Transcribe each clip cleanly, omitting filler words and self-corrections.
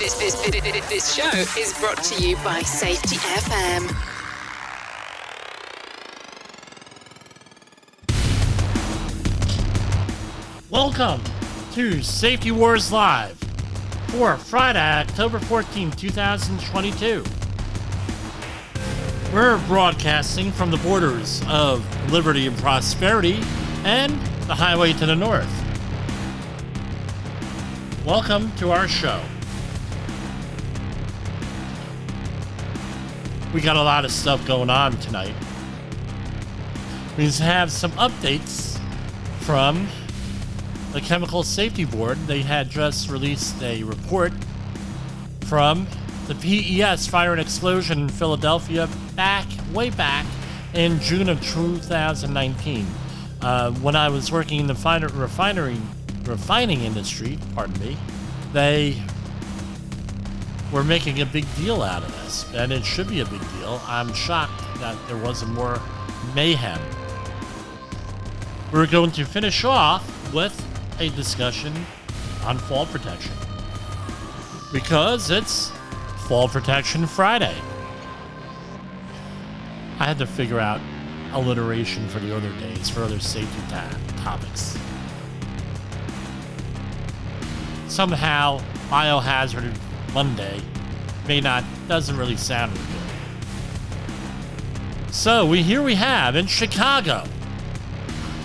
This show is brought to you by Safety FM. Welcome to Safety Wars Live for Friday, October 14, 2022. We're broadcasting from the borders of liberty and prosperity and the highway to the north. Welcome to our show. We got a lot of stuff going on tonight. We have some updates from the Chemical Safety Board. They had just released a report from the PES Fire and Explosion in Philadelphia way back in June of 2019. When I was working in the refining industry, they were making a big deal out of this, and it should be a big deal. I'm shocked that there wasn't more mayhem. We're going to finish off with a discussion on fall protection, because it's Fall Protection Friday. I had to figure out alliteration for the other days, for other safety topics. Somehow, Biohazard Monday doesn't really sound good. So, here we have, in Chicago,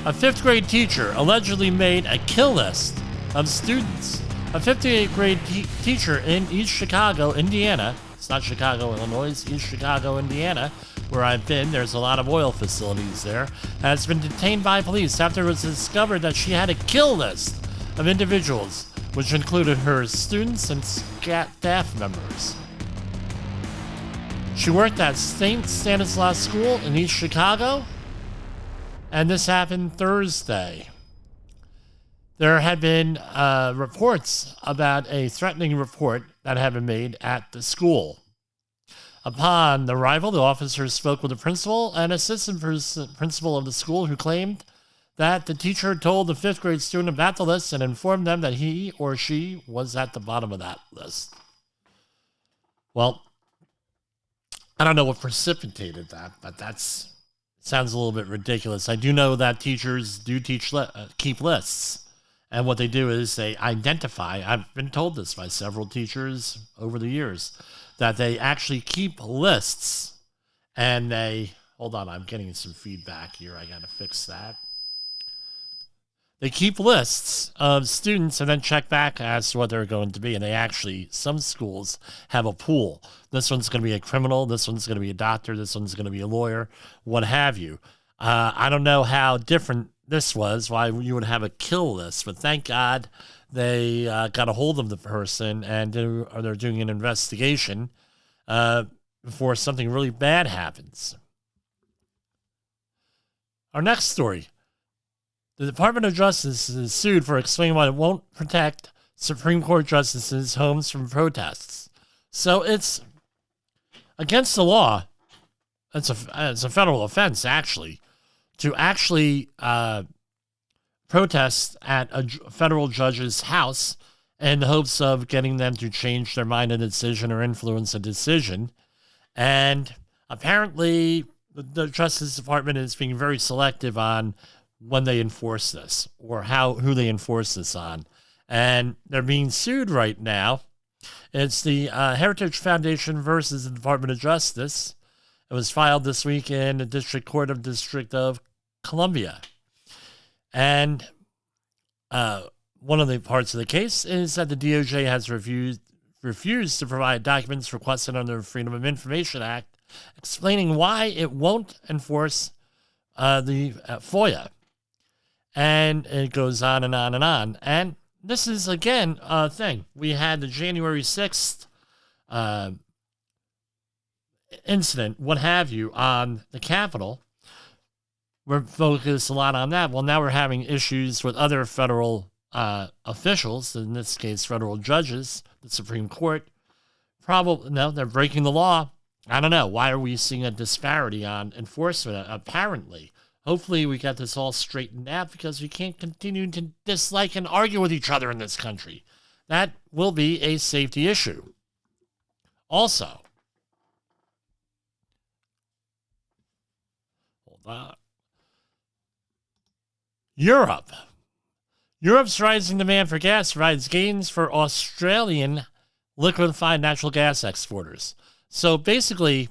a 5th grade teacher allegedly made a kill list of students. A 58th grade teacher in East Chicago, Indiana, it's not Chicago, Illinois, it's East Chicago, Indiana, where I've been, there's a lot of oil facilities there, has been detained by police after it was discovered that she had a kill list of individuals, which included her students and staff members. She worked at St. Stanislaus School in East Chicago, and this happened Thursday. There had been reports about a threatening report that had been made at the school. Upon arrival, the officers spoke with the principal and assistant principal of the school, who claimed that the teacher told the 5th grade student about the list and informed them that he or she was at the bottom of that list. Well, I don't know what precipitated that, but sounds a little bit ridiculous. I do know that teachers do keep lists. And what they do is they identify, I've been told this by several teachers over the years, that they actually keep lists, and hold on, I'm getting some feedback here. I got to fix that. They keep lists of students and then check back as to what they're going to be. And some schools have a pool. This one's going to be a criminal. This one's going to be a doctor. This one's going to be a lawyer, what have you. I don't know how different this was, why you would have a kill list, but thank God they got a hold of the person and they're doing an investigation before something really bad happens. Our next story. The Department of Justice is sued for explaining why it won't protect Supreme Court justices' homes from protests. So it's against the law. It's a federal offense, actually, to protest at a federal judge's house in the hopes of getting them to change their mind on a decision or influence a decision. And apparently, the Justice Department is being very selective on when they enforce this, or who they enforce this on. And they're being sued right now. It's the Heritage Foundation versus the Department of Justice. It was filed this week in the District Court of District of Columbia. And one of the parts of the case is that the DOJ has refused to provide documents requested under the Freedom of Information Act, explaining why it won't enforce the FOIA. And it goes on and on and on. And this is, again, a thing. We had the January 6th incident, what have you, on the Capitol. We're focused a lot on that. Well, now we're having issues with other federal officials, in this case, federal judges, the Supreme Court. They're breaking the law. I don't know. Why are we seeing a disparity on enforcement, apparently? Hopefully we got this all straightened out, because we can't continue to dislike and argue with each other in this country. that will be a safety issue. Also, hold on. Europe's rising demand for gas provides gains for Australian liquefied natural gas exporters. So basically,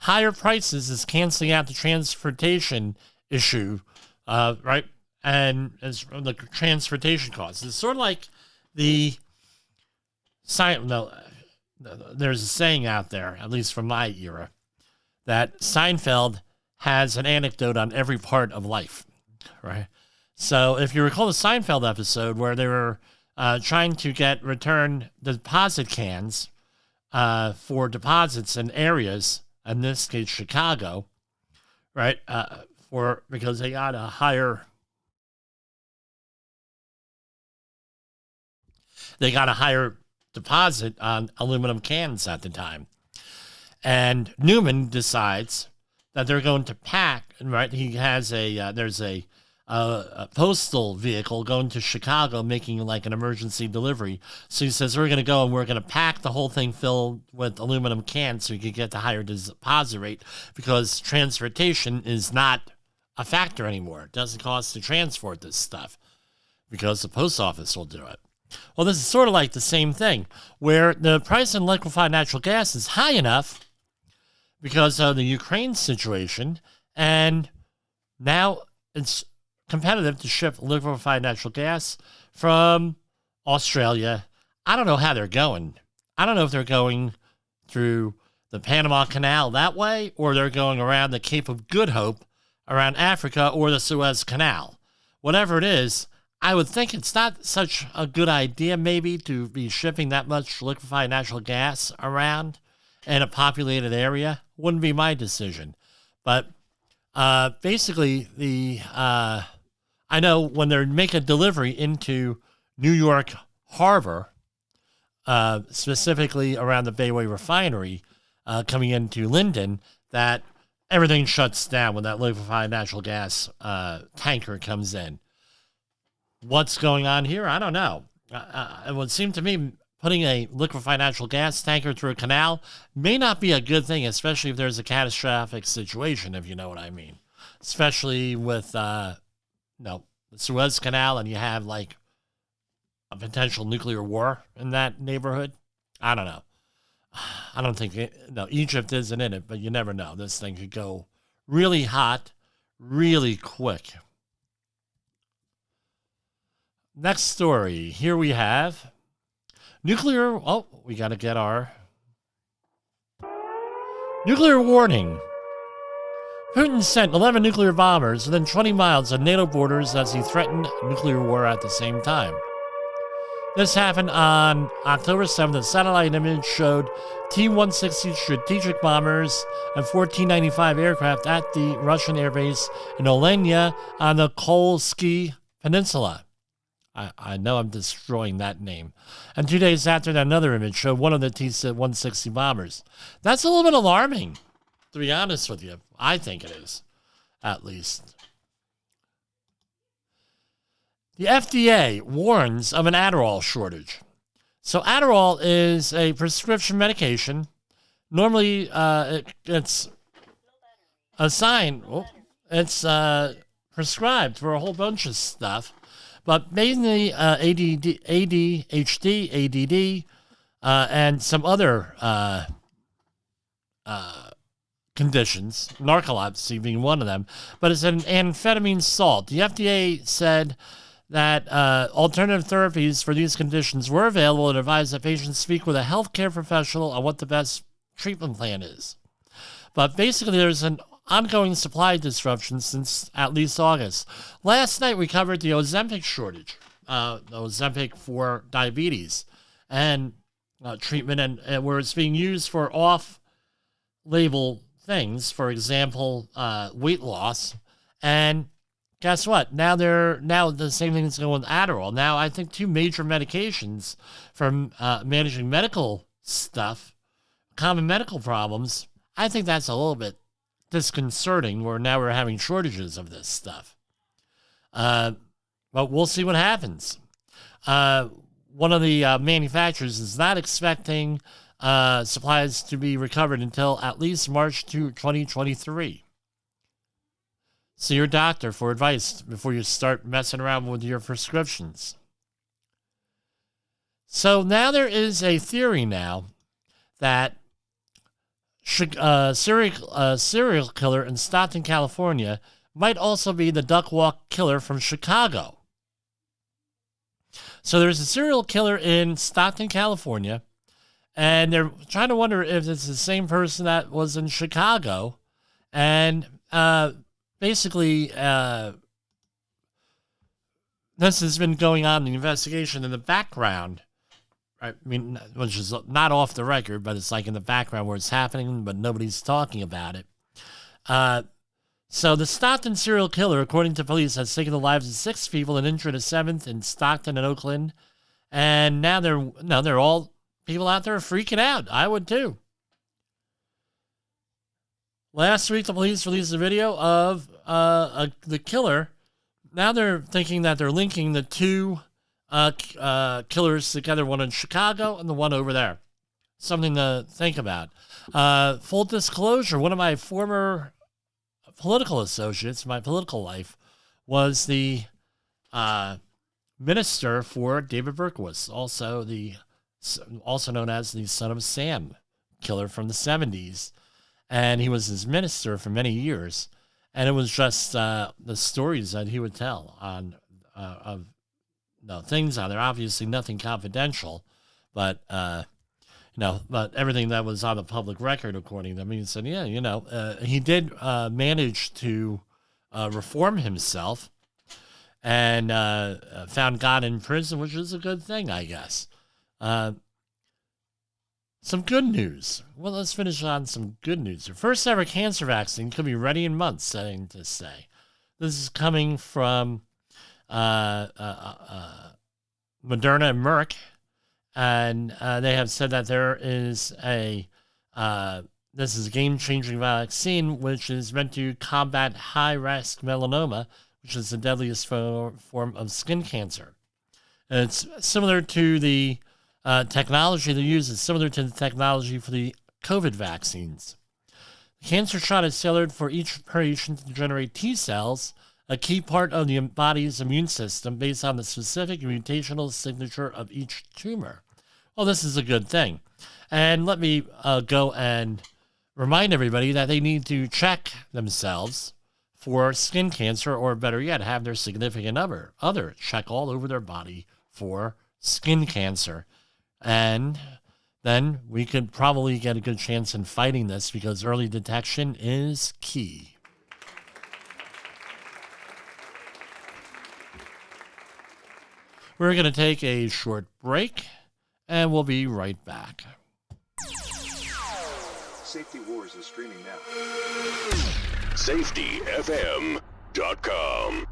higher prices is canceling out the transportation issue, right? And as the transportation costs. It's sort of like there's a saying out there, at least from my era, that Seinfeld has an anecdote on every part of life, right? So if you recall the Seinfeld episode where they were trying to get return deposit cans for deposits in areas, in this case Chicago, right? Because they got a higher deposit on aluminum cans at the time. And Newman decides that they're going to pack, right? He has there's a postal vehicle going to Chicago making like an emergency delivery. So he says, we're going to go and we're going to pack the whole thing filled with aluminum cans so you can get the higher deposit rate, because transportation is not a factor anymore. It doesn't cost to transport this stuff because the post office will do it. Well, this is sort of like the same thing, where the price in liquefied natural gas is high enough because of the Ukraine situation, and now it's competitive to ship liquefied natural gas from Australia. I don't know how they're going. I don't know if they're going through the Panama Canal that way, or they're going around the Cape of Good Hope around Africa, or the Suez Canal. Whatever it is, I would think it's not such a good idea maybe to be shipping that much liquefied natural gas around in a populated area. Wouldn't be my decision. But basically, I know when they're making a delivery into New York Harbor, specifically around the Bayway Refinery, coming into Linden, that everything shuts down when that liquefied natural gas tanker comes in. What's going on here? I don't know. It would seem to me putting a liquefied natural gas tanker through a canal may not be a good thing, especially if there's a catastrophic situation, if you know what I mean. Especially with the Suez Canal, and you have like a potential nuclear war in that neighborhood. I don't know. I don't think Egypt isn't in it, but you never know. This thing could go really hot, really quick. Next story. Here we have nuclear. Oh, we got to get our nuclear warning. Putin sent 11 nuclear bombers within 20 miles of NATO borders as he threatened nuclear war at the same time. This happened on October 7th. A satellite image showed T-160 strategic bombers and 1495 aircraft at the Russian airbase in Olenia on the Kolsky Peninsula. I know I'm destroying that name. And 2 days after that, another image showed one of the T-160 bombers. That's a little bit alarming, to be honest with you. I think it is, at least. The FDA warns of an Adderall shortage. So Adderall is a prescription medication. Normally, it's assigned. It's prescribed for a whole bunch of stuff. But mainly ADHD, ADD, and some other conditions, narcolepsy being one of them. But it's an amphetamine salt. The FDA said that alternative therapies for these conditions were available and advised that patients speak with a healthcare professional on what the best treatment plan is. But basically, there's an ongoing supply disruption since at least August. Last night, we covered the Ozempic shortage, the Ozempic for diabetes and treatment, and where it's being used for off-label things, for example, weight loss. And guess what? Now the same thing is going with Adderall. Now, I think two major medications for managing medical stuff, common medical problems, I think that's a little bit disconcerting, where now we're having shortages of this stuff. But we'll see what happens. one of the manufacturers is not expecting supplies to be recovered until at least March 2023. See your doctor for advice before you start messing around with your prescriptions. So now there is a theory now that serial killer in Stockton, California might also be the duck walk killer from Chicago. So there's a serial killer in Stockton, California, and they're trying to wonder if it's the same person that was in Chicago. And basically, this has been going on in the investigation in the background. I mean, which is not off the record, but it's like in the background where it's happening, but nobody's talking about it. So the Stockton serial killer, according to police, has taken the lives of 6 people and injured a 7th in Stockton and Oakland. And now they're all people out there freaking out. I would too. Last week, the police released a video of the killer. Now they're thinking that they're linking the 2 killers together, one in Chicago and the one over there. Something to think about. Full disclosure, one of my former political associates, my political life, was the minister for David Berkowitz, also known as the Son of Sam killer from the 70s. And he was his minister for many years. And it was just the stories that he would tell on of things out there. Obviously, nothing confidential, but but everything that was on the public record, according to them. He said, he did manage to reform himself and found God in prison, which is a good thing, I guess. Some good news. Well, let's finish on some good news. The first ever cancer vaccine could be ready in months, saying to say. This is coming from Moderna and Merck, and they have said that there is this is a game-changing vaccine which is meant to combat high-risk melanoma, which is the deadliest form of skin cancer. It's similar to the technology they use. Is similar to the technology for the COVID vaccines. The cancer shot is tailored for each patient to generate T cells, a key part of the body's immune system based on the specific mutational signature of each tumor. Well, this is a good thing. And let me go and remind everybody that they need to check themselves for skin cancer, or better yet, have their significant other check all over their body for skin cancer. And then we could probably get a good chance in fighting this, because early detection is key. We're going to take a short break, and we'll be right back. Safety Wars is streaming now. SafetyFM.com.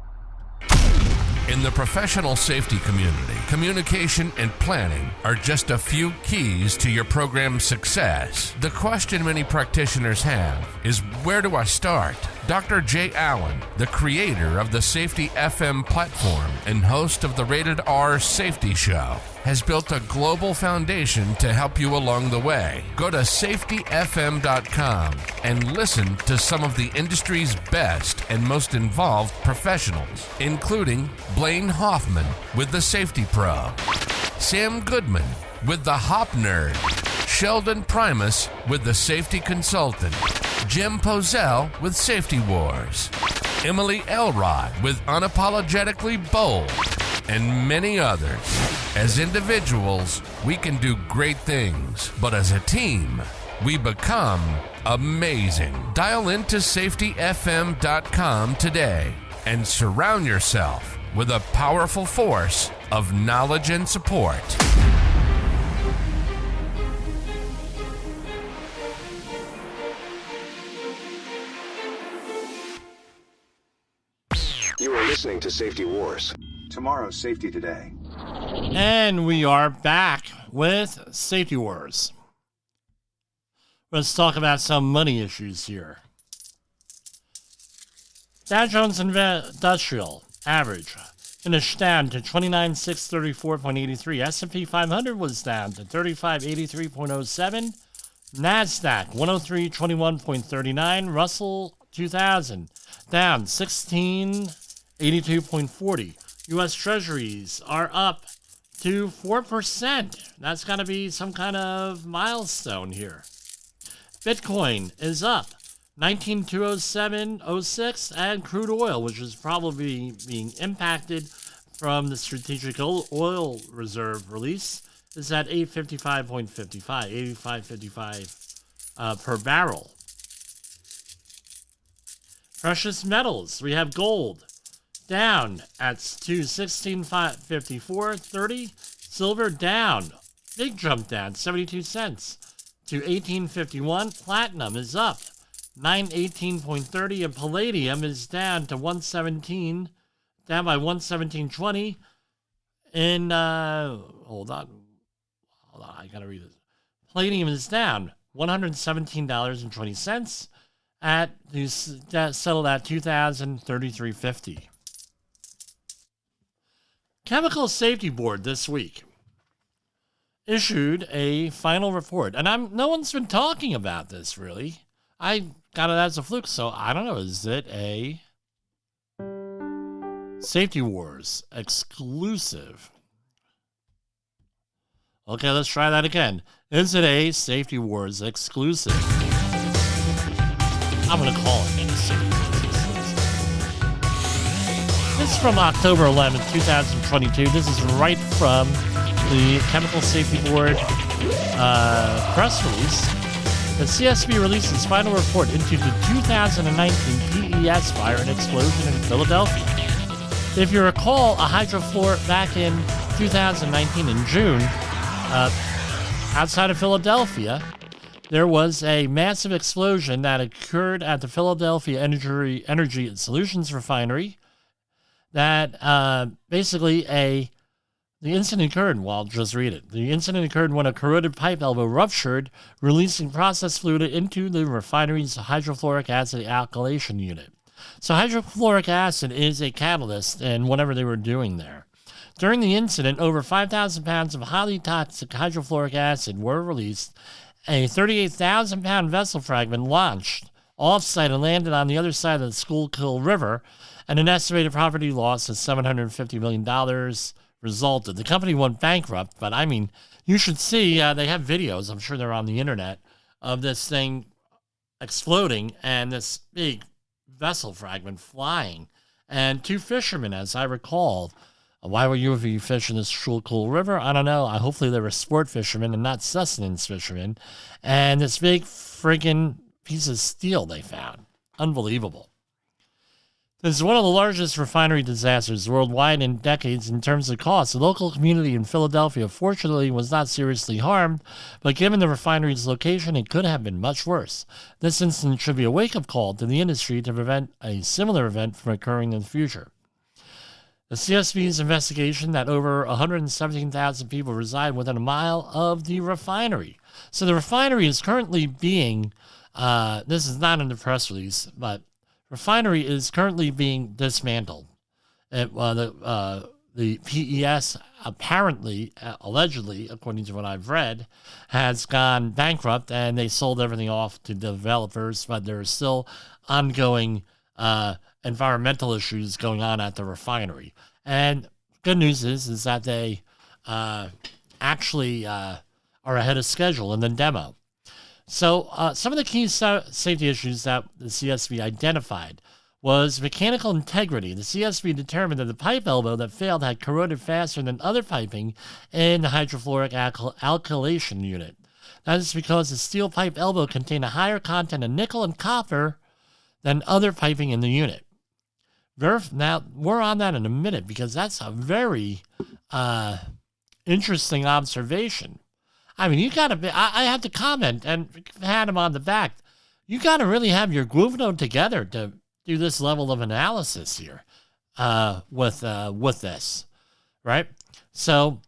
In the professional safety community, communication and planning are just a few keys to your program's success. The question many practitioners have is, where do I start? Dr. Jay Allen, the creator of the Safety FM platform and host of the Rated R Safety Show, has built a global foundation to help you along the way. Go to safetyfm.com and listen to some of the industry's best and most involved professionals, including Blaine Hoffman with the Safety Pro, Sam Goodman with the Hop Nerd, Sheldon Primus with the Safety Consultant, Jim Pozell with Safety Wars, Emily Elrod with Unapologetically Bold, and many others. As individuals, we can do great things, but as a team, we become amazing. Dial into safetyfm.com today and surround yourself with a powerful force of knowledge and support. You are listening to Safety Wars. Tomorrow's Safety Today. And we are back with Safety Wars. Let's talk about some money issues here. Dow Jones Industrial average finished down to 29,634.83. S&P 500 was down to 3583.07. NASDAQ 103.21.39. Russell 2000 down 1682.40. U.S. Treasuries are up to 4%. That's got to be some kind of milestone here. Bitcoin is up 19,207.06, and crude oil, which is probably being impacted from the strategic oil reserve release, is at 85.55 per barrel. Precious metals, we have gold down at 216.54.30. Silver down, big jump down, 72 cents to 18.51. Platinum is up 918.30, and palladium is down to 117, down by 117.20. And hold on, I gotta read this. Palladium is down $117.20 that settled at 2,033.50. Chemical Safety Board this week issued a final report, and no one's been talking about this really. I got it as a fluke, so I don't know. Is it a Safety Wars exclusive? Okay, let's try that again. Is it a Safety Wars exclusive? I'm going to call it a Safety Wars exclusive. This is from October 11th, 2022. This is right from the Chemical Safety Board press release. The CSB released its final report into the 2019 PES fire and explosion in Philadelphia. If you recall, a hydrofluoric back in 2019 in June, outside of Philadelphia, there was a massive explosion that occurred at the Philadelphia Energy Solutions refinery. That basically the incident occurred, well, I'll just read it. The incident occurred when a corroded pipe elbow ruptured, releasing process fluid into the refinery's hydrofluoric acid alkylation unit. So hydrofluoric acid is a catalyst in whatever they were doing there. During the incident, over 5,000 pounds of highly toxic hydrofluoric acid were released. A 38,000-pound vessel fragment launched off-site and landed on the other side of the Schuylkill River, and an estimated property loss of $750 million resulted. The company went bankrupt, but I mean, you should see, they have videos, I'm sure they're on the internet, of this thing exploding and this big vessel fragment flying. And two fishermen, as I recall, why were you fishing this Schuylkill River? I don't know. Hopefully they were sport fishermen and not sustenance fishermen. And this big friggin' piece of steel they found. Unbelievable. This is one of the largest refinery disasters worldwide in decades in terms of cost. The local community in Philadelphia, fortunately, was not seriously harmed, but given the refinery's location, it could have been much worse. This incident should be a wake-up call to the industry to prevent a similar event from occurring in the future. The CSB's investigation that over 117,000 people reside within a mile of the refinery. So the refinery is currently being, this is not in the press release, but refinery is currently being dismantled. The PES apparently, allegedly, according to what I've read, has gone bankrupt and they sold everything off to developers, but there are still ongoing environmental issues going on at the refinery. And good news is that they actually are ahead of schedule in the demo. So some of the key safety issues that the CSB identified was mechanical integrity. The CSB determined that the pipe elbow that failed had corroded faster than other piping in the hydrofluoric alkylation unit. That is because the steel pipe elbow contained a higher content of nickel and copper than other piping in the unit. Now, we're on that in a minute because that's a very interesting observation. I mean, you got to be, I have to comment and pat him on the back. You got to really have your groove note together to do this level of analysis here with this, right? So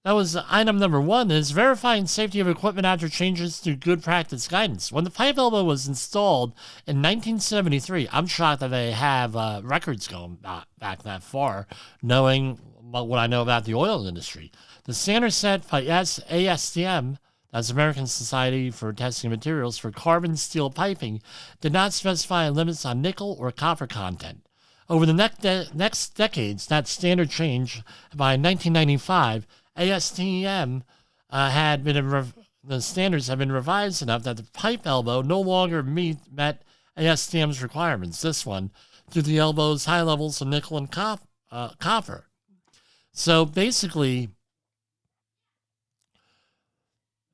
That was item number 1, is verifying safety of equipment after changes to good practice guidance. When the pipe elbow was installed in 1973, I'm shocked that they have records going back that far, knowing what I know about the oil industry. The standard set by ASTM, that's American Society for Testing Materials, for carbon steel piping, did not specify limits on nickel or copper content. Over the next decades, that standard changed. By 1995, ASTM the standards have been revised enough that the pipe elbow no longer met ASTM's requirements. This one, due to the elbow's high levels of nickel and copper. So basically,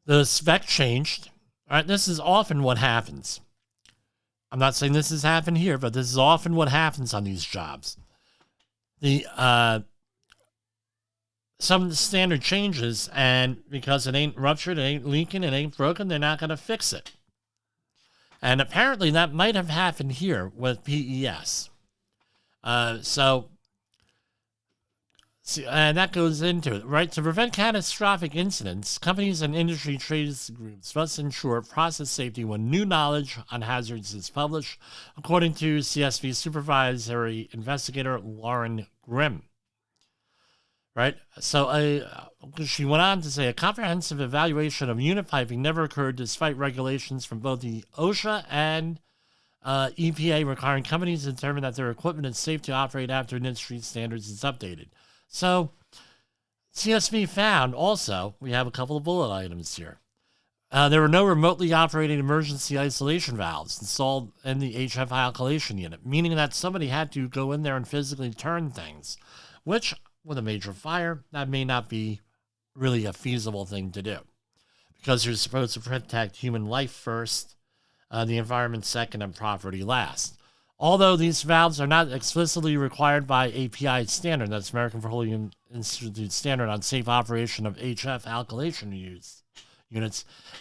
the spec changed. All right, this is often what happens. I'm not saying this has happened here, but this is often what happens on these jobs. Some standard changes, and because it ain't ruptured, it ain't leaking, it ain't broken, they're not going to fix it. And apparently that might have happened here with PES. And that goes into it, right? To prevent catastrophic incidents, companies and industry trade groups must ensure process safety when new knowledge on hazards is published, according to CSV Supervisory Investigator Lauren Grimm. Right? So she went on to say a comprehensive evaluation of unit piping never occurred despite regulations from both the OSHA and EPA requiring companies to determine that their equipment is safe to operate after industry standards is updated. So CSV found also, we have a couple of bullet items here. There were no remotely operated emergency isolation valves installed in the HF alkylation unit, meaning that somebody had to go in there and physically turn things, which with a major fire, that may not be really a feasible thing to do because you're supposed to protect human life first, the environment second, and property last. Although these valves are not explicitly required by API standard, that's American Petroleum Institute standard on safe operation of HF alkylation units,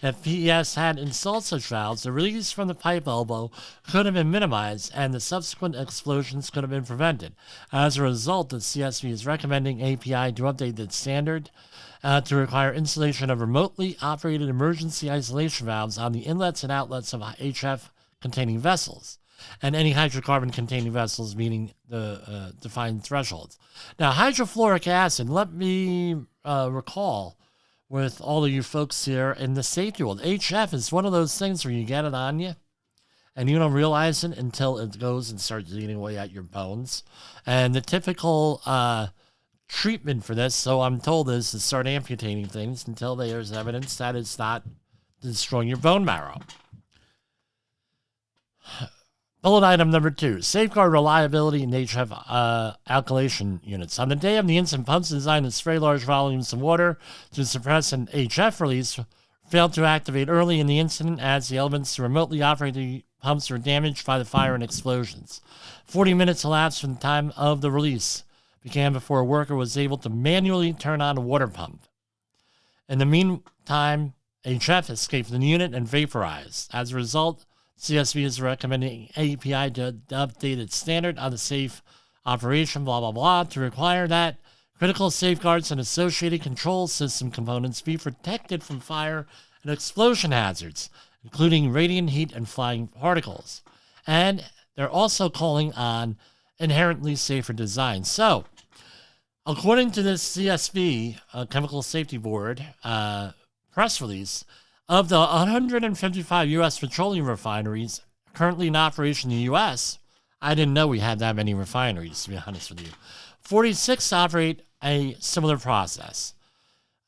if PES had installed such valves, the release from the pipe elbow could have been minimized and the subsequent explosions could have been prevented. As a result, the CSV is recommending API to update the standard to require installation of remotely operated emergency isolation valves on the inlets and outlets of HF-containing vessels, and any hydrocarbon-containing vessels meeting the defined thresholds. Now, hydrofluoric acid, let me recall with all of you folks here in the safety world, HF is one of those things where you get it on you and you don't realize it until it goes and starts eating away at your bones. And the typical treatment for this, so I'm told, is to start amputating things until there's evidence that it's not destroying your bone marrow. Bullet item number 2, safeguard reliability in HF alkylation units. On the day of the incident, pumps designed to spray large volumes of water to suppress an HF release failed to activate early in the incident as the elements to remotely operate the pumps were damaged by the fire and explosions. 40 minutes elapsed from the time of the release began before a worker was able to manually turn on a water pump. In the meantime, HF escaped from the unit and vaporized. As a result, CSV is recommending API to update its standard on the safe operation, blah, blah, blah, to require that critical safeguards and associated control system components be protected from fire and explosion hazards, including radiant heat and flying particles. And they're also calling on inherently safer design. So, according to this CSV, Chemical Safety Board press release, of the 155 U.S. petroleum refineries currently in operation in the U.S., I didn't know we had that many refineries, to be honest with you. 46 operate a similar process.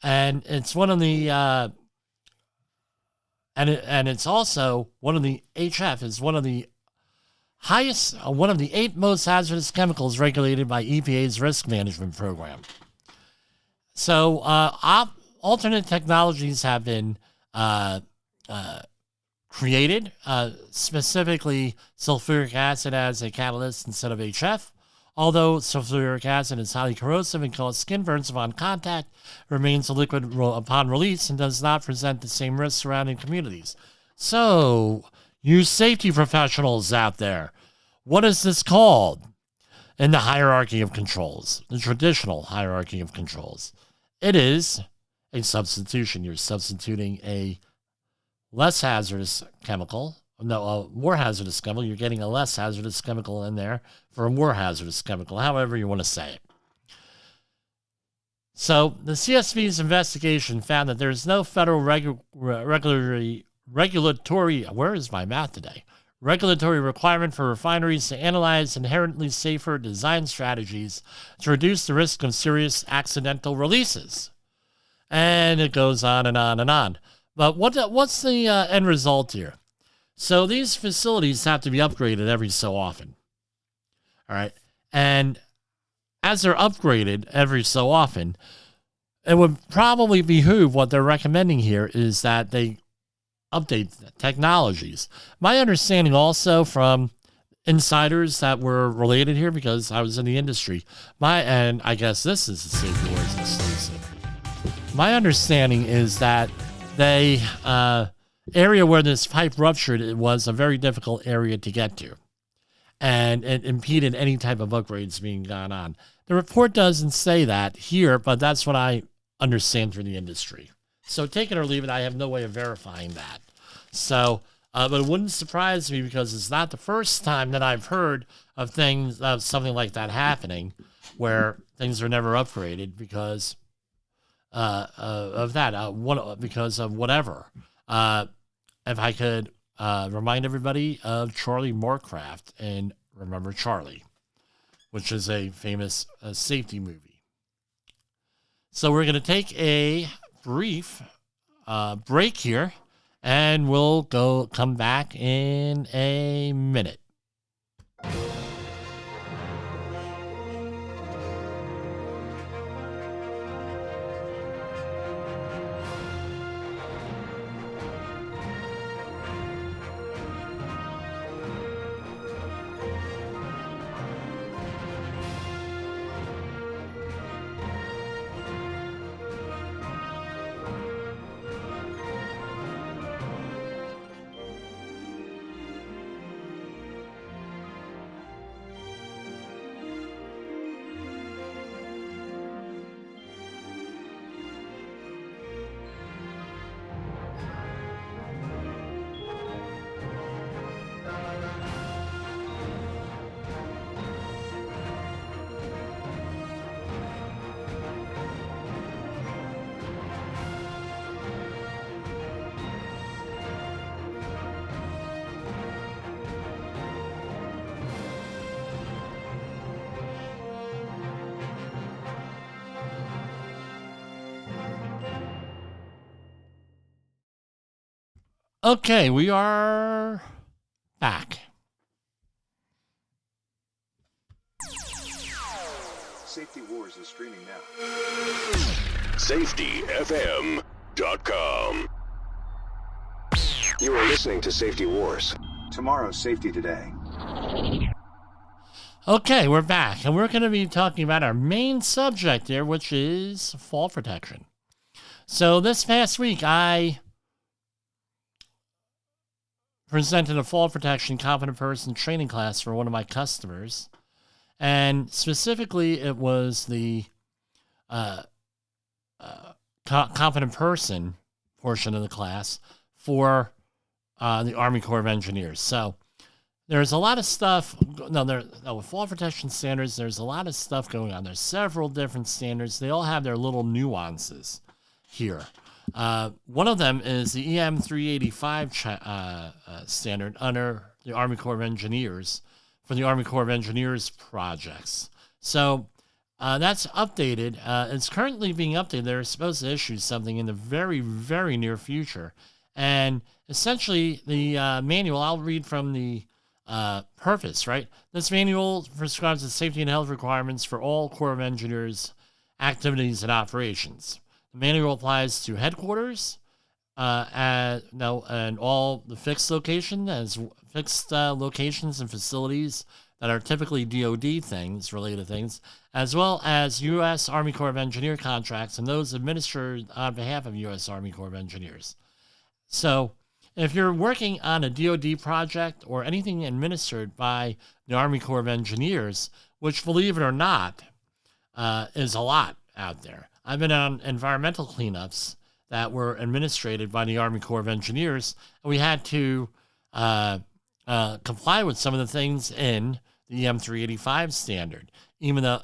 And it's one of the, and it's also one of the, HF is one of the highest, one of the 8 most hazardous chemicals regulated by EPA's risk management program. So, alternate technologies have been created, specifically sulfuric acid as a catalyst instead of HF. Although sulfuric acid is highly corrosive and causes skin burns upon contact, remains a liquid upon release and does not present the same risks surrounding communities. So, you safety professionals out there, what is this called in the hierarchy of controls, the traditional hierarchy of controls? It is a substitution. You're substituting a less hazardous chemical, no, a more hazardous chemical. You're getting a less hazardous chemical in there for a more hazardous chemical, however you want to say it. So the CSV's investigation found that there is no federal regulatory, where is my math today? Regulatory requirement for refineries to analyze inherently safer design strategies to reduce the risk of serious accidental releases. And it goes on and on and on. But what's the end result here? So these facilities have to be upgraded every so often. All right. And as they're upgraded every so often, it would probably behoove, what they're recommending here is that they update technologies. My understanding also from insiders that were related here, because I was in the industry, and I guess this is a Safety Wars exclusive. My understanding is that they area where this pipe ruptured, it was a very difficult area to get to, and it impeded any type of upgrades being gone on. The report doesn't say that here, but that's what I understand from the industry. So take it or leave it. I have no way of verifying that. So, but it wouldn't surprise me, because it's not the first time that I've heard of something like that happening, where things are never upgraded because of that, because of whatever. If I could remind everybody of Charlie Moorcraft in Remember Charlie, which is a famous safety movie. So we're going to take a brief break here, and we'll come back in a minute. Okay, we are back. Safety Wars is streaming now. SafetyFM.com. You are listening to Safety Wars. Tomorrow's Safety Today. Okay, we're back, and we're going to be talking about our main subject here, which is fall protection. So this past week, I presented a fall protection competent person training class for one of my customers, and specifically it was the competent person portion of the class for the Army Corps of Engineers. So there's a lot of stuff. With fall protection standards, there's a lot of stuff going on. There's several different standards. They all have their little nuances here. One of them is the EM 385 standard under the Army Corps of Engineers for the Army Corps of Engineers projects. So that's updated. It's currently being updated. They're supposed to issue something in the very, very near future. And essentially, the manual, I'll read from the purpose, right? This manual prescribes the safety and health requirements for all Corps of Engineers activities and operations. The manual applies to headquarters, and all the fixed locations and facilities that are typically DoD related things, as well as U.S. Army Corps of Engineer contracts and those administered on behalf of U.S. Army Corps of Engineers. So, if you're working on a DoD project or anything administered by the Army Corps of Engineers, which, believe it or not, is a lot out there. I've been on environmental cleanups that were administered by the Army Corps of Engineers, and we had to comply with some of the things in the M385 standard, even though,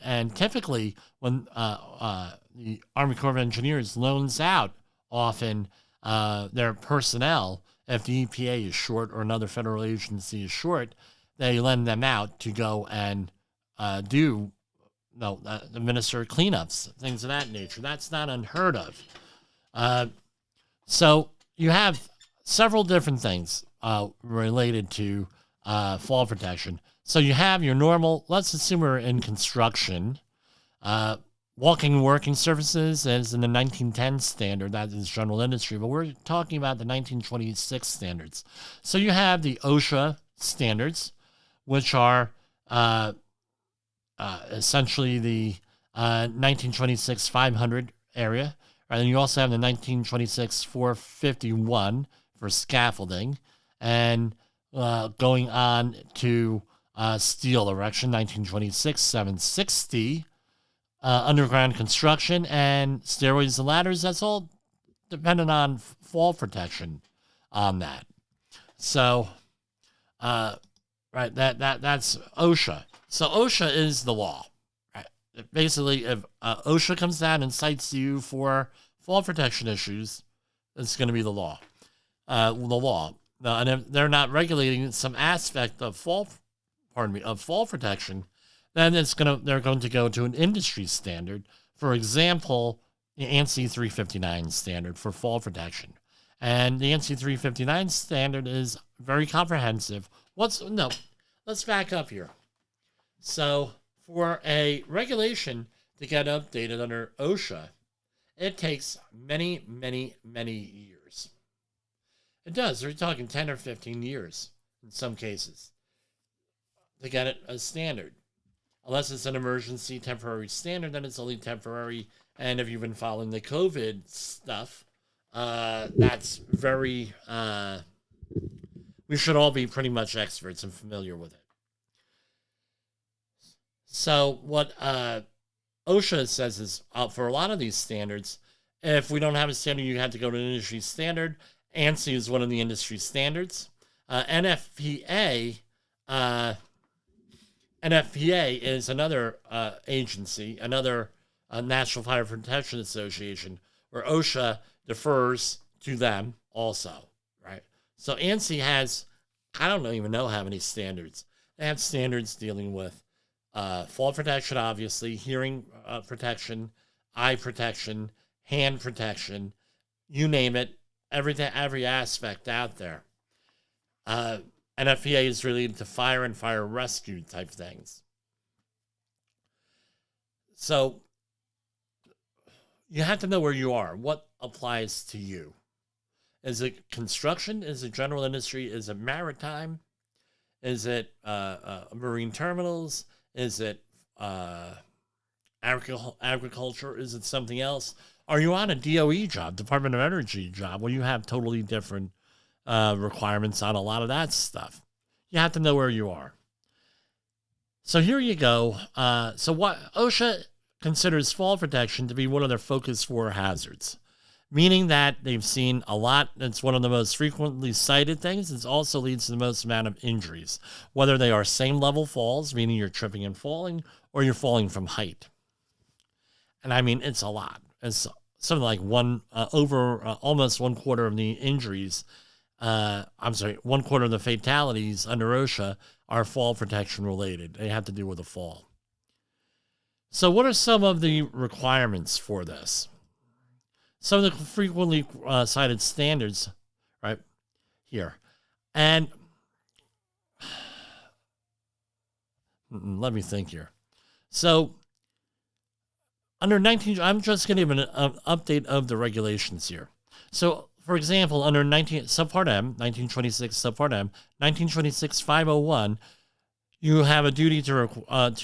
and typically when the Army Corps of Engineers loans out often their personnel, if the EPA is short or another federal agency is short, they lend them out to go and administer cleanups, things of that nature. That's not unheard of. So you have several different things related to fall protection. So you have your normal, let's assume we're in construction. Walking and working surfaces is in the 1910 standard, that is general industry, but we're talking about the 1926 standards. So you have the OSHA standards, which are essentially the 1926 500 area. Right? And you also have the 1926 451 for scaffolding, and going on to steel erection, 1926 760. Underground construction and stairways and ladders, that's all dependent on fall protection on that. So, that's OSHA. So OSHA is the law. Right? Basically, if OSHA comes down and cites you for fall protection issues, it's going to be the law. And if they're not regulating some aspect of fall protection, then they're going to go to an industry standard. For example, the ANSI 359 standard for fall protection. And the ANSI 359 standard is very comprehensive. Let's back up here. So for a regulation to get updated under OSHA, it takes many, many, many years. It does. We're talking 10 or 15 years in some cases to get it a standard. Unless it's an emergency temporary standard, then it's only temporary. And if you've been following the COVID stuff, that's very, we should all be pretty much experts and familiar with it. So what OSHA says is for a lot of these standards, if we don't have a standard, you have to go to an industry standard. ANSI is one of the industry standards. NFPA is another agency, another National Fire Protection Association, where OSHA defers to them also, right? So ANSI has, I don't even know how many standards. They have standards dealing with fall protection, obviously, hearing protection, eye protection, hand protection, you name it, every aspect out there. NFPA is related to fire and fire rescue type things. So you have to know where you are. What applies to you? Is it construction? Is it general industry? Is it maritime? Is it marine terminals? Is it agriculture? Is it something else? Are you on a DOE job, Department of Energy job, where you have totally different requirements on a lot of that stuff? You have to know where you are. So here you go. So what OSHA considers fall protection to be one of their focus 4 hazards, meaning that they've seen a lot. It's one of the most frequently cited things. It also leads to the most amount of injuries, whether they are same level falls, meaning you're tripping and falling, or you're falling from height. And I mean, it's a lot. It's something like almost 1/4 of the injuries. 1/4 of the fatalities under OSHA are fall protection related. They have to do with a fall. So what are some of the requirements for this? Some of the frequently cited standards, right here. And let me think here. So under I'm just going to give an update of the regulations here. So, for example, under subpart M, 1926 subpart M, 1926 501, you have a duty to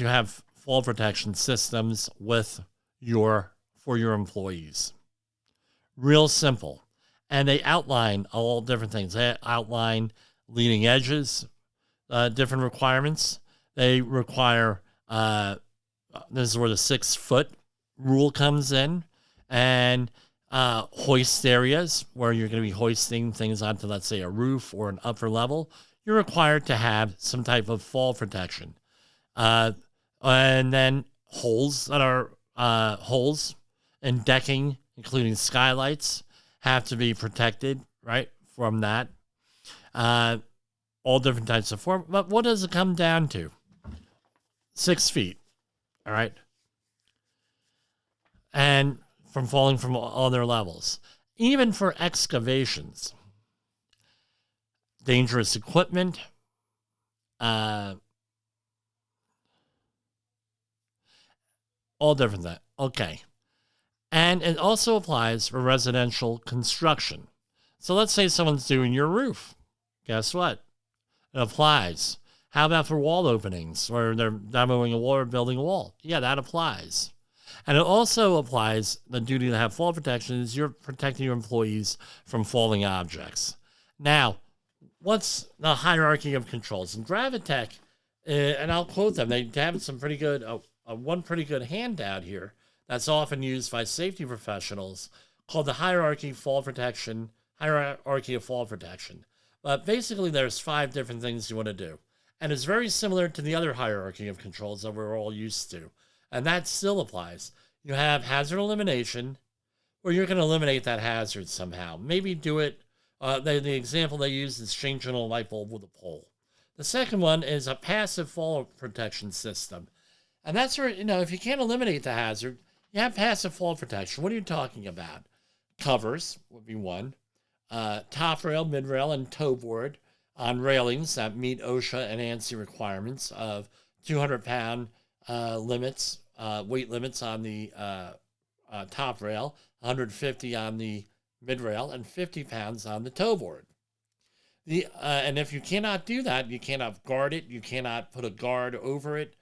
have fall protection systems for your employees. Real simple. And they outline all different things. They outline leading edges, different requirements. They require, this is where the 6 foot rule comes in, and hoist areas where you're going to be hoisting things onto, let's say, a roof or an upper level, you're required to have some type of fall protection. And then holes that are holes in decking, including skylights, have to be protected, right, from that. All different types of form. But what does it come down to? 6 feet, all right? And from falling from other levels. Even for excavations, dangerous equipment, all different things. Okay. And it also applies for residential construction. So let's say someone's doing your roof. Guess what? It applies. How about for wall openings, or they're demoing a wall or building a wall? Yeah, that applies. And it also applies, the duty to have fall protection is you're protecting your employees from falling objects. Now, what's the hierarchy of controls? In Gravitech, and I'll quote them, they have some pretty good, one pretty good handout here that's often used by safety professionals called the hierarchy of fall protection. But basically, there's 5 different things you want to do. And it's very similar to the other hierarchy of controls that we're all used to. And that still applies. You have hazard elimination, where you're going to eliminate that hazard somehow. Maybe do it, the example they use is changing a light bulb with a pole. The second one is a passive fall protection system. And that's where, if you can't eliminate the hazard, you have passive fall protection. What are you talking about? Covers would be one. Top rail, mid rail, and toe board on railings that meet OSHA and ANSI requirements of 200-pound limits, weight limits on the top rail, 150 on the mid rail, and 50 pounds on the toe board. And if you cannot do that, you cannot guard it, you cannot put a guard over it,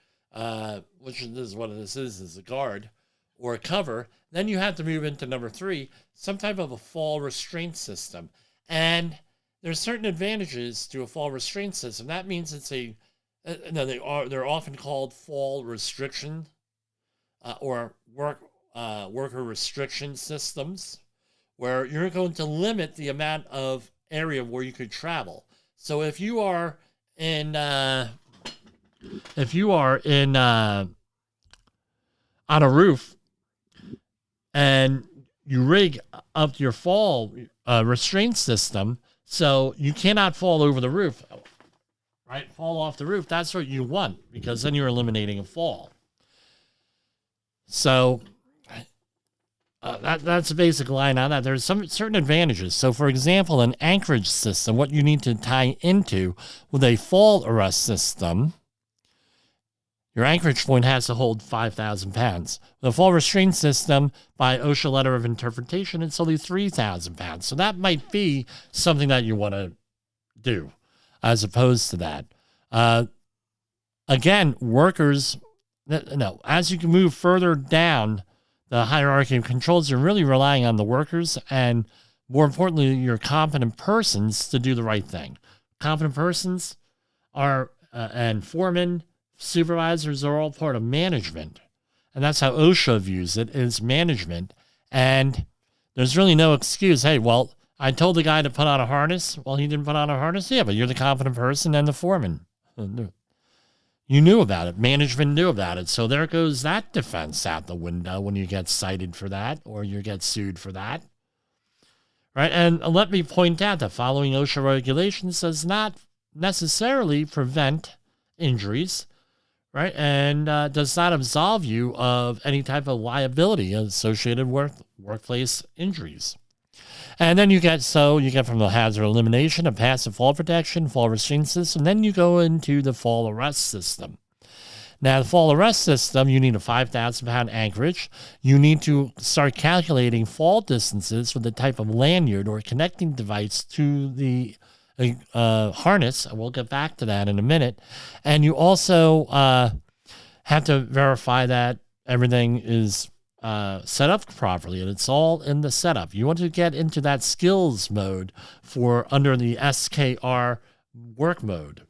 which is what this is a guard or a cover. Then you have to move into number 3, some type of a fall restraint system. And there's certain advantages to a fall restraint system. That means it's they're often called fall restriction or worker restriction systems, where you're going to limit the amount of area where you could travel. So if you are in on a roof and you rig up your fall restraint system, so you cannot fall over the roof, right? Fall off the roof. That's what you want, because then you're eliminating a fall. So that's a basic line on that. There's some certain advantages. So, for example, an anchorage system, what you need to tie into with a fall arrest system, your anchorage point has to hold 5,000 pounds. The fall restraint system, by OSHA letter of interpretation, it's only 3,000 pounds. So that might be something that you want to do as opposed to that. Again, workers, as you can move further down the hierarchy of controls, you're really relying on the workers and, more importantly, your competent persons to do the right thing. Competent persons are, and foremen, supervisors are all part of management. And that's how OSHA views it, is management. And there's really no excuse. Hey, well, I told the guy to put on a harness. Well, he didn't put on a harness. Yeah, but you're the competent person and the foreman. You knew about it. Management knew about it. So there goes that defense out the window when you get cited for that or you get sued for that. Right? And let me point out that following OSHA regulations does not necessarily prevent injuries, right? And does not absolve you of any type of liability associated with workplace injuries. And then you get from the hazard elimination, a passive fall protection, fall restraint system, then you go into the fall arrest system. Now, the fall arrest system, you need a 5,000-pound anchorage. You need to start calculating fall distances with the type of lanyard or connecting device to the harness. We'll get back to that in a minute. And you also have to verify that everything is set up properly, and it's all in the setup. You want to get into that skills mode for under the SKR work mode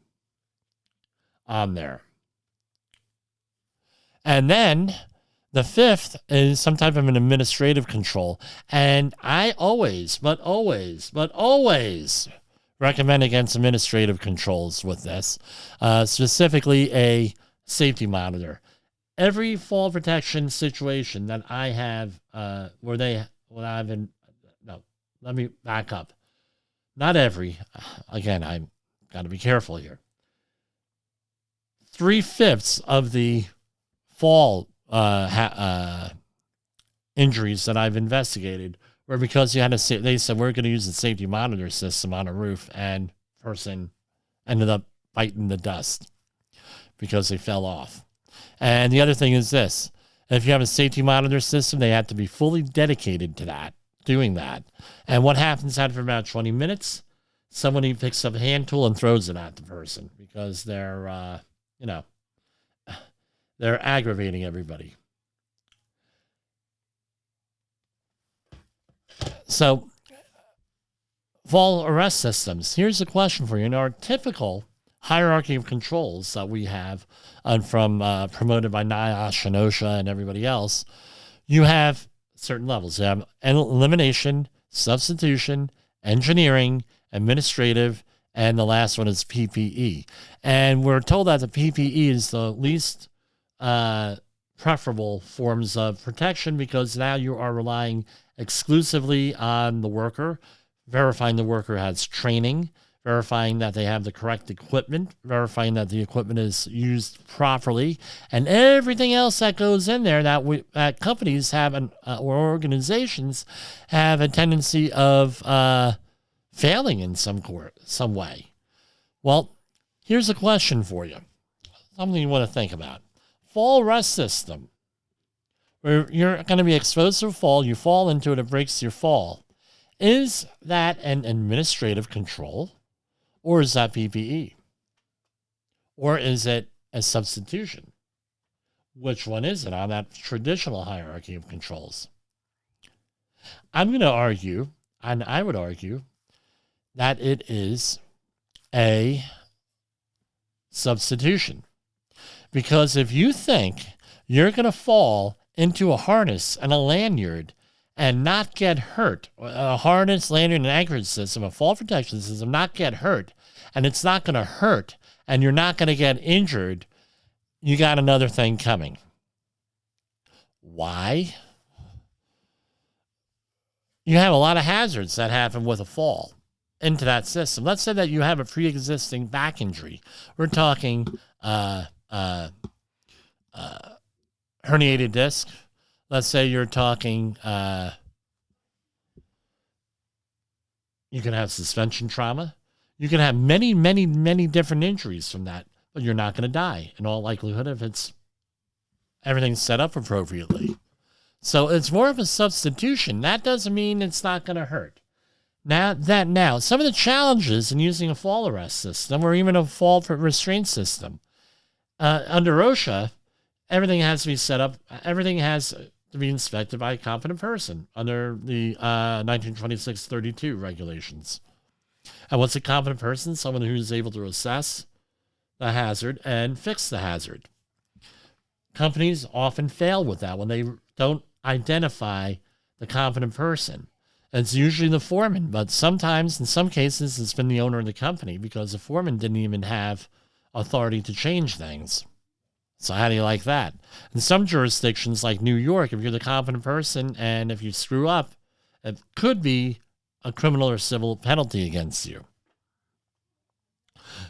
on there. And then The fifth is some type of an administrative control. And I always recommend against administrative controls with this, specifically a safety monitor. Every fall protection situation that I have, let me back up. Not every, again, I've got to be careful here. 3/5 of the fall injuries that I've investigated were because they said we're going to use the safety monitor system on a roof, and person ended up biting the dust because they fell off. And the other thing is this: if you have a safety monitor system, they have to be fully dedicated to that, doing that. And what happens after about 20 minutes? Somebody picks up a hand tool and throws it at the person because they're aggravating everybody. So, fall arrest systems. Here's a question for you. In our typical hierarchy of controls that we have from promoted by NIOSH and OSHA and everybody else, you have certain levels. You have elimination, substitution, engineering, administrative, and the last one is PPE. And we're told that the PPE is the least preferable forms of protection because now you are relying exclusively on the worker, verifying the worker has training, verifying that they have the correct equipment, verifying that the equipment is used properly, and everything else that goes in there that companies have or organizations have a tendency of failing in some way. Well, here's a question for you. Something you want to think about. Fall arrest system, where you're going to be exposed to a fall, you fall into it, it breaks your fall. Is that an administrative control, or is that PPE? Or is it a substitution? Which one is it on that traditional hierarchy of controls? I'm going to argue, and I would argue, that it is a substitution. Because if you think you're going to fall into a harness and a lanyard and not get hurt, a harness, lanyard, and anchorage system, a fall protection system, not get hurt, and it's not going to hurt, and you're not going to get injured, you got another thing coming. Why? You have a lot of hazards that happen with a fall into that system. Let's say that you have a pre-existing back injury. We're talking herniated disc. Let's say you're talking, you can have suspension trauma. You can have many, many, many different injuries from that, but you're not going to die in all likelihood if everything's set up appropriately. So it's more of a substitution. That doesn't mean it's not going to hurt. Now, some of the challenges in using a fall arrest system or even a fall restraint system, under OSHA, everything has to be set up. Everything has to be inspected by a competent person under the 1926-32 regulations. And what's a competent person? Someone who's able to assess the hazard and fix the hazard. Companies often fail with that when they don't identify the competent person. It's usually the foreman, but sometimes, in some cases, it's been the owner of the company because the foreman didn't even have authority to change things. So how do you like that? In some jurisdictions like New York, if you're the competent person and if you screw up, it could be a criminal or civil penalty against you.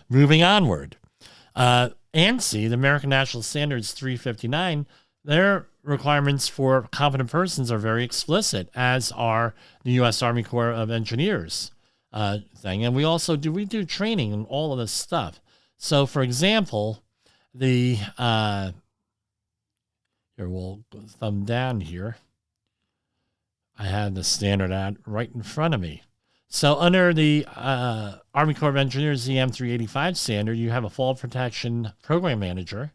Moving onward. ANSI, the American National Standards 359, their requirements for competent persons are very explicit, as are the U.S. Army Corps of Engineers thing. And we do training and all of this stuff. So, for example, here we'll thumb down here. I have the standard ad right in front of me. So under the Army Corps of Engineers EM 385 standard, you have a fall protection program manager,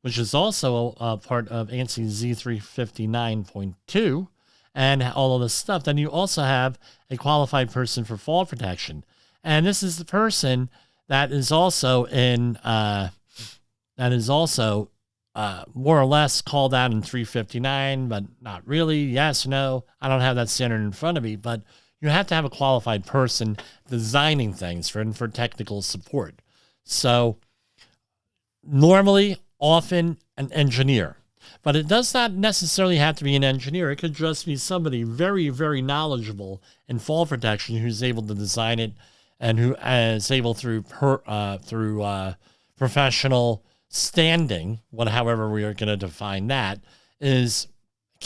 which is also a part of ANSI Z359.2 and all of this stuff. Then you also have a qualified person for fall protection. And this is the person that is also more or less called out in 359, but not really. Yes, no. I don't have that standard in front of me, but you have to have a qualified person designing things for technical support. So normally, often an engineer, but it does not necessarily have to be an engineer. It could just be somebody very, very knowledgeable in fall protection who's able to design it and who is able through professional standing, however we are going to define that, is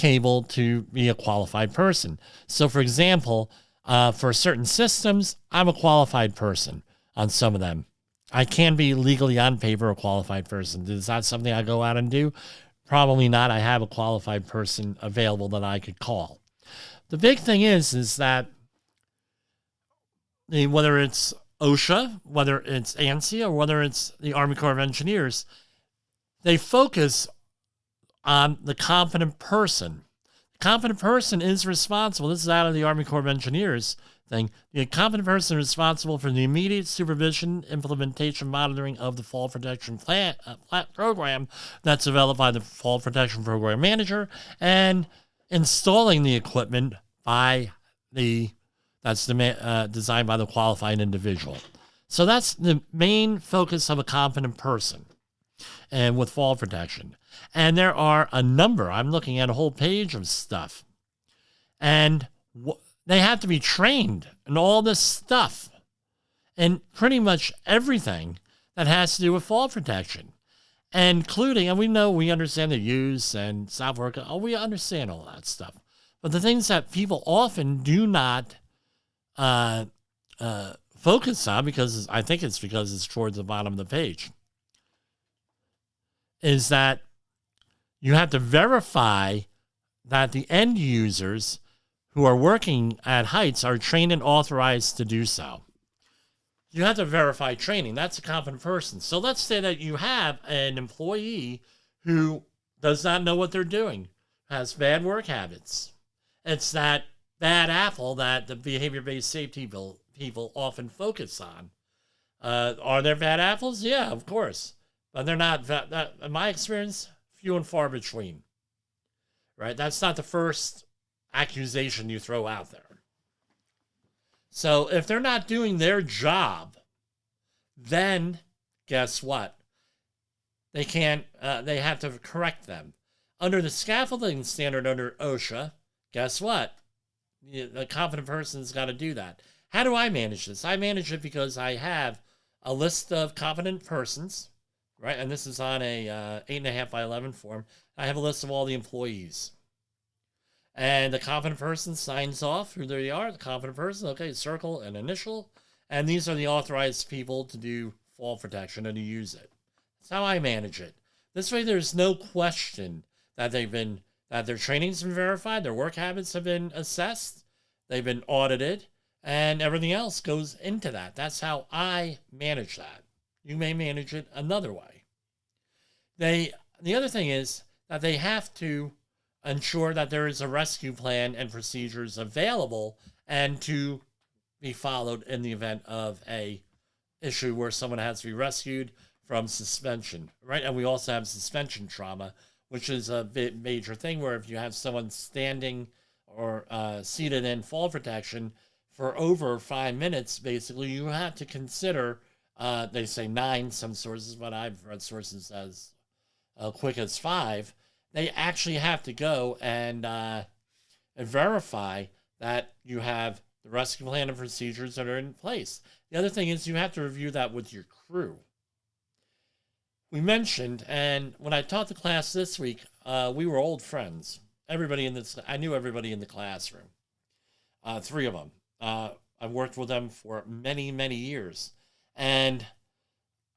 able to be a qualified person. So, for example, for certain systems, I'm a qualified person on some of them. I can be legally on paper a qualified person. Is that something I go out and do? Probably not. I have a qualified person available that I could call. The big thing is that whether it's OSHA, whether it's ANSI, or whether it's the Army Corps of Engineers, they focus on the competent person. The competent person is responsible. This is out of the Army Corps of Engineers thing. The competent person is responsible for the immediate supervision, implementation, monitoring of the fall protection program that's developed by the fall protection program manager, and installing the equipment designed by the qualified individual. So that's the main focus of a competent person and with fall protection. And there are a number. I'm looking at a whole page of stuff. And they have to be trained in all this stuff and pretty much everything that has to do with fall protection, including, and we understand the use and software. We understand all that stuff. But the things that people often do not focus on, because I think it's because it's towards the bottom of the page, is that you have to verify that the end users who are working at heights are trained and authorized to do so. You have to verify training. That's a competent person. So let's say that you have an employee who does not know what they're doing, has bad work habits. It's that bad apple that the behavior-based safety people often focus on. Are there bad apples? Yeah, of course. But they're not, in my experience, few and far between. Right? That's not the first accusation you throw out there. So if they're not doing their job, then guess what? They have to correct them. Under the scaffolding standard under OSHA, guess what? The competent person's got to do that. How do I manage this? I manage it because I have a list of competent persons, right? And this is on a 8.5 by 11 form. I have a list of all the employees. And the competent person signs off who they are. The competent person, okay, circle and initial. And these are the authorized people to do fall protection and to use it. That's how I manage it. This way there's no question that their training's been verified, their work habits have been assessed, they've been audited, and everything else goes into that. That's how I manage that. You may manage it another way. The other thing is that they have to ensure that there is a rescue plan and procedures available and to be followed in the event of a issue where someone has to be rescued from suspension, right? And we also have suspension trauma, which is a major thing where if you have someone standing or seated in fall protection for over 5 minutes, basically, you have to consider, they say 9, some sources, but I've read sources as quick as 5. They actually have to go and verify that you have the rescue plan and procedures that are in place. The other thing is you have to review that with your crew. We mentioned, and when I taught the class this week, we were old friends. I knew everybody in the classroom. 3 of them. I've worked with them for many, many years. And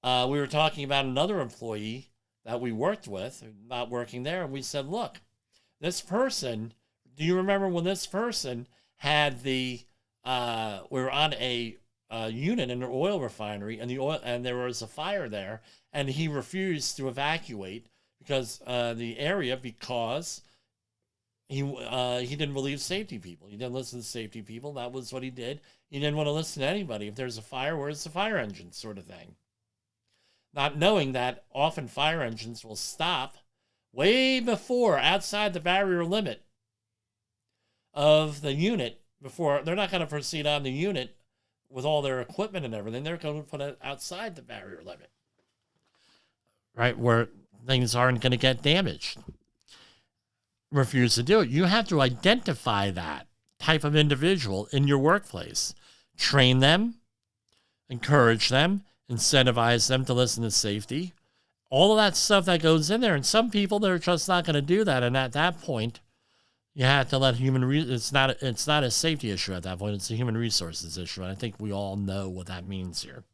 we were talking about another employee that we worked with, not working there, and we said, look, this person, do you remember when this person had we were on a unit in an oil refinery, and there was a fire there, and he refused to evacuate because he didn't believe safety people. He didn't listen to safety people. That was what he did. He didn't want to listen to anybody. If there's a fire, where's the fire engine, sort of thing. not knowing that often fire engines will stop way before outside the barrier limit of the unit before. They're not going to proceed on the unit with all their equipment and everything. They're going to put it outside the barrier limit, right, where things aren't going to get damaged. Refuse to do it. You have to identify that type of individual in your workplace. Train them, encourage them, incentivize them to listen to safety. All of that stuff that goes in there. And some people, they're just not going to do that. And at that point, you have to let it's not a safety issue at that point. It's a human resources issue. And I think we all know what that means here.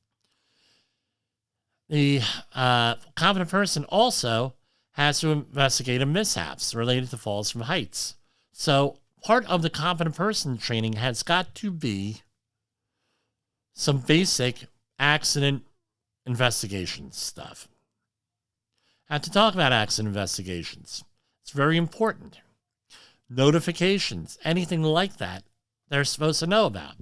The competent person also has to investigate mishaps related to falls from heights. So part of the competent person training has got to be some basic accident investigation stuff. I have to talk about accident investigations. It's very important. Notifications, anything like that, they're supposed to know about.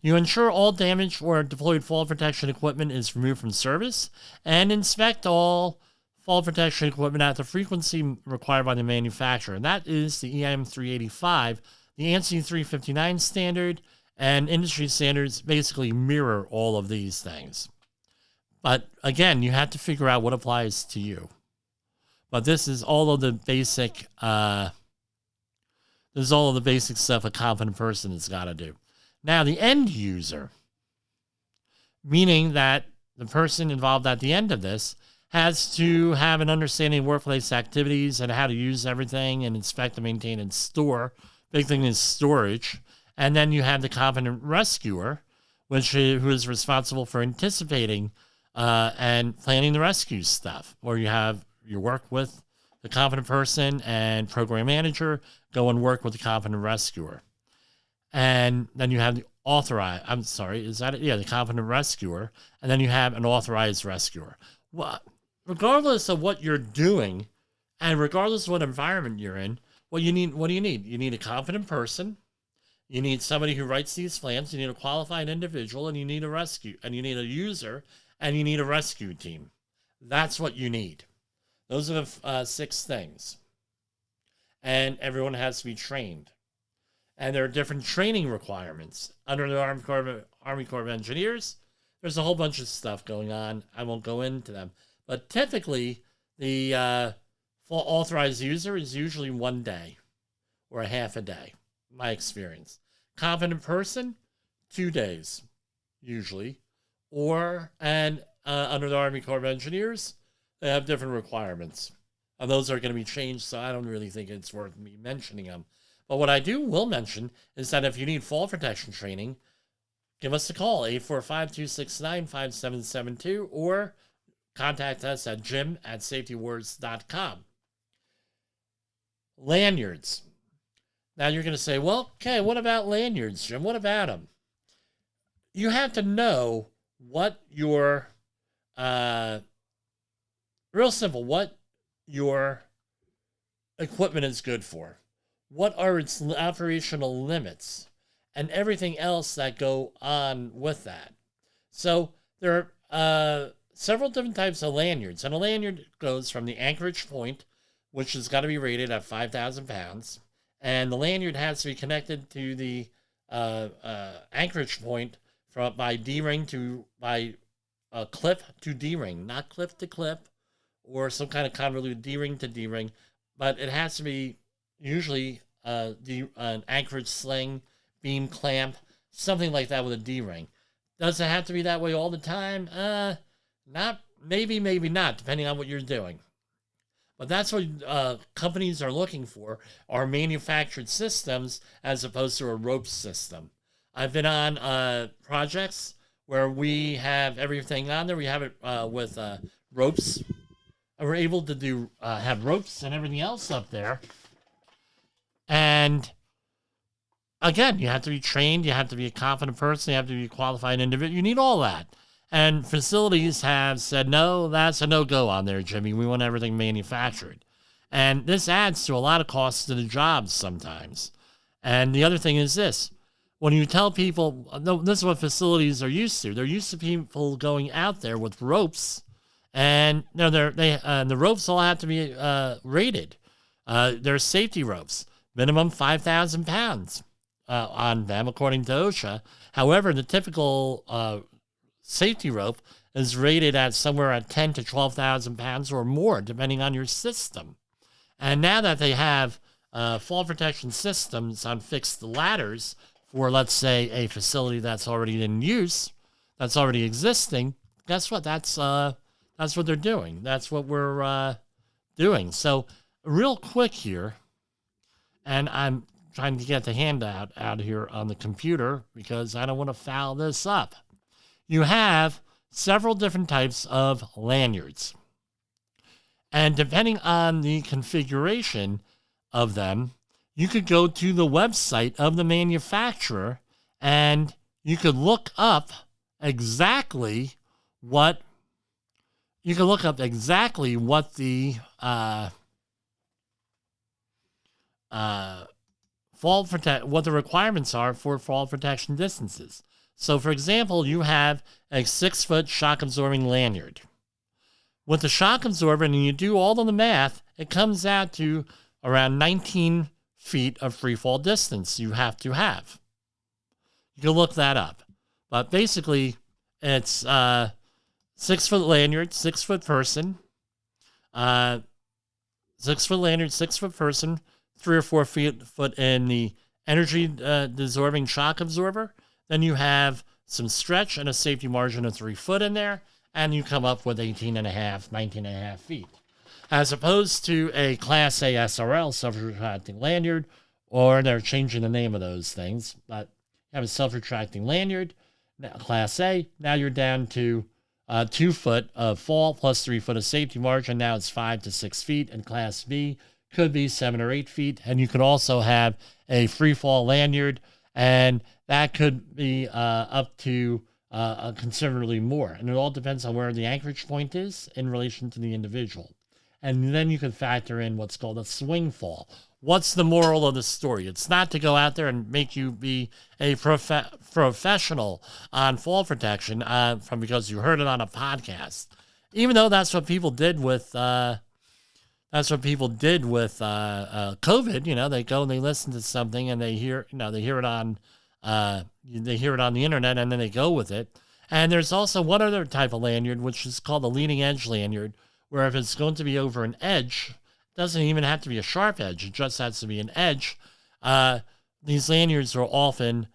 You ensure all damaged or deployed fall protection equipment is removed from service, and inspect all fall protection equipment at the frequency required by the manufacturer. And that is the EM 385. The ANSI 359 standard and industry standards basically mirror all of these things. But again, you have to figure out what applies to you. But this is all of the basic stuff a competent person has got to do. Now, the end user, meaning that the person involved at the end of this has to have an understanding of workplace activities and how to use everything and inspect and maintain and store. Big thing is storage. And then you have the competent rescuer, who is responsible for anticipating and planning the rescue stuff. Or you work with the competent person and program manager, go and work with the competent rescuer. And then you have the the competent rescuer. And then you have an authorized rescuer. Well, regardless of what you're doing and regardless of what environment you're in, what do you need? You need a competent person. You need somebody who writes these plans. You need a qualified individual, and you need you need a user, and you need a rescue team. That's what you need. Those are the 6 things. And everyone has to be trained. And there are different training requirements. Under the Army Corps of Engineers, there's a whole bunch of stuff going on. I won't go into them. But typically, the full authorized user is usually 1 day or a half a day, my experience. Competent person, 2 days, usually. And under the Army Corps of Engineers, they have different requirements. And those are going to be changed, so I don't really think it's worth me mentioning them. But what I will mention is that if you need fall protection training, give us a call, 845-269-5772, or contact us at jim@safetywars.com. Lanyards. Now you're going to say, well, okay, what about lanyards, Jim? What about them? You have to know what your, real simple, what your equipment is good for. What are its operational limits? And everything else that go on with that. So there are several different types of lanyards. And a lanyard goes from the anchorage point, which has got to be rated at 5,000 pounds. And the lanyard has to be connected to the anchorage point by D-ring by clip to D-ring, not clip to clip or some kind of convoluted D-ring to D-ring. But it has to be usually an anchorage sling, beam clamp, something like that with a D-ring. Does it have to be that way all the time? Maybe not, depending on what you're doing. But that's what companies are looking for, are manufactured systems as opposed to a rope system. I've been on projects where we have everything on there. We have it with ropes. We're able to have ropes and everything else up there. And again, you have to be trained. You have to be a competent person. You have to be a qualified individual. You need all that. And facilities have said, no, that's a no-go on there, Jimmy. We want everything manufactured. And this adds to a lot of costs to the jobs sometimes. And the other thing is this. When you tell people, no, this is what facilities are used to. They're used to people going out there with ropes And the ropes all have to be rated. They're safety ropes, minimum 5,000 pounds on them, according to OSHA. However, the typical safety rope is rated at somewhere at 10 to 12,000 pounds or more, depending on your system. And now that they have fall protection systems on fixed ladders for, let's say, a facility that's already in use, that's already existing, guess what? That's what they're doing. That's what we're doing. So real quick here, and I'm trying to get the handout out here on the computer because I don't want to foul this up. You have several different types of lanyards. And depending on the configuration of them, you could go to the website of the manufacturer and you could look up exactly what the what the requirements are for fall protection distances. So, for example, you have a 6-foot shock absorbing lanyard. With the shock absorber, and you do all of the math, it comes out to around 19 feet of free fall distance you have to have. You can look that up. But basically, it's 6-foot lanyard, 6-foot person, 6-foot lanyard, 6-foot person, 3 or 4 foot in the energy absorbing shock absorber. Then you have some stretch and a safety margin of 3 foot in there, and you come up with 19.5 feet. As opposed to a Class A SRL, self-retracting lanyard, or they're changing the name of those things, but you have a self-retracting lanyard, Class A, now you're down to 2 foot of fall plus 3 foot of safety margin. Now it's 5 to 6 feet, and Class B could be 7 or 8 feet. And you could also have a free fall lanyard, and that could be up to considerably more. And it all depends on where the anchorage point is in relation to the individual. And then you can factor in what's called a swing fall. What's the moral of the story? It's not to go out there and make you be a professional on fall protection because you heard it on a podcast. Even though that's what people did with COVID. You know, they go and they listen to something and they hear it on the internet, and then they go with it. And there's also one other type of lanyard, which is called a leading edge lanyard, where if it's going to be over an edge, it doesn't even have to be a sharp edge. It just has to be an edge. These lanyards are often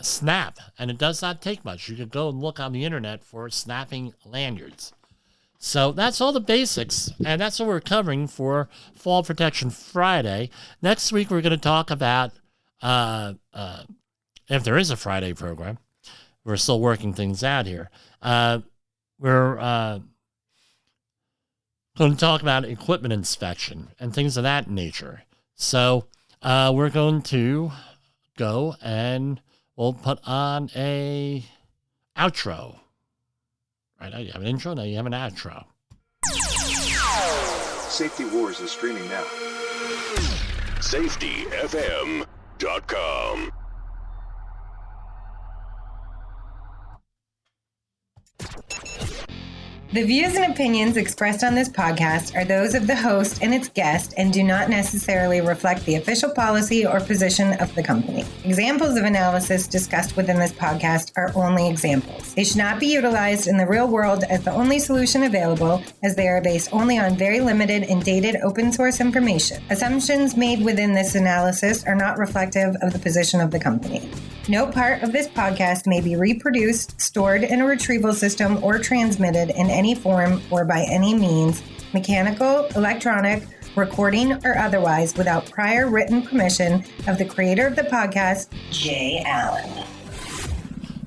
snap, and it does not take much. You could go and look on the internet for snapping lanyards. So that's all the basics, and that's what we're covering for Fall Protection Friday. Next week, we're going to talk about, if there is a Friday program, we're still working things out here. We're going to talk about equipment inspection and things of that nature. So we're going to go and we'll put on a outro. Right, you have an intro, now you have an outro. Safety Wars is streaming now. SafetyFM.com. The views and opinions expressed on this podcast are those of the host and its guest and do not necessarily reflect the official policy or position of the company. Examples of analysis discussed within this podcast are only examples. They should not be utilized in the real world as the only solution available, as they are based only on very limited and dated open source information. Assumptions made within this analysis are not reflective of the position of the company. No part of this podcast may be reproduced, stored in a retrieval system, or transmitted in any form or by any means, mechanical, electronic, recording, or otherwise, without prior written permission of the creator of the podcast, Jay Allen.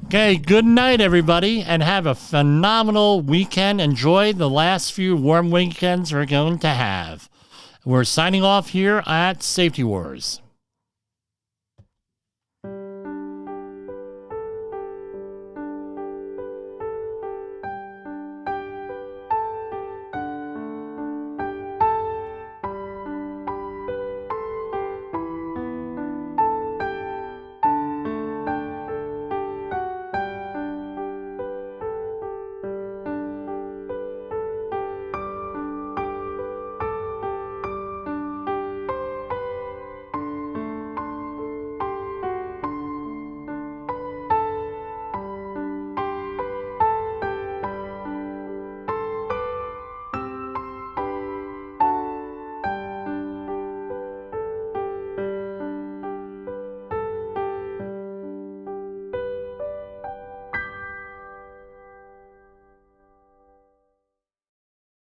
Okay, good night, everybody, and have a phenomenal weekend. Enjoy the last few warm weekends we're going to have. We're signing off here at Safety Wars.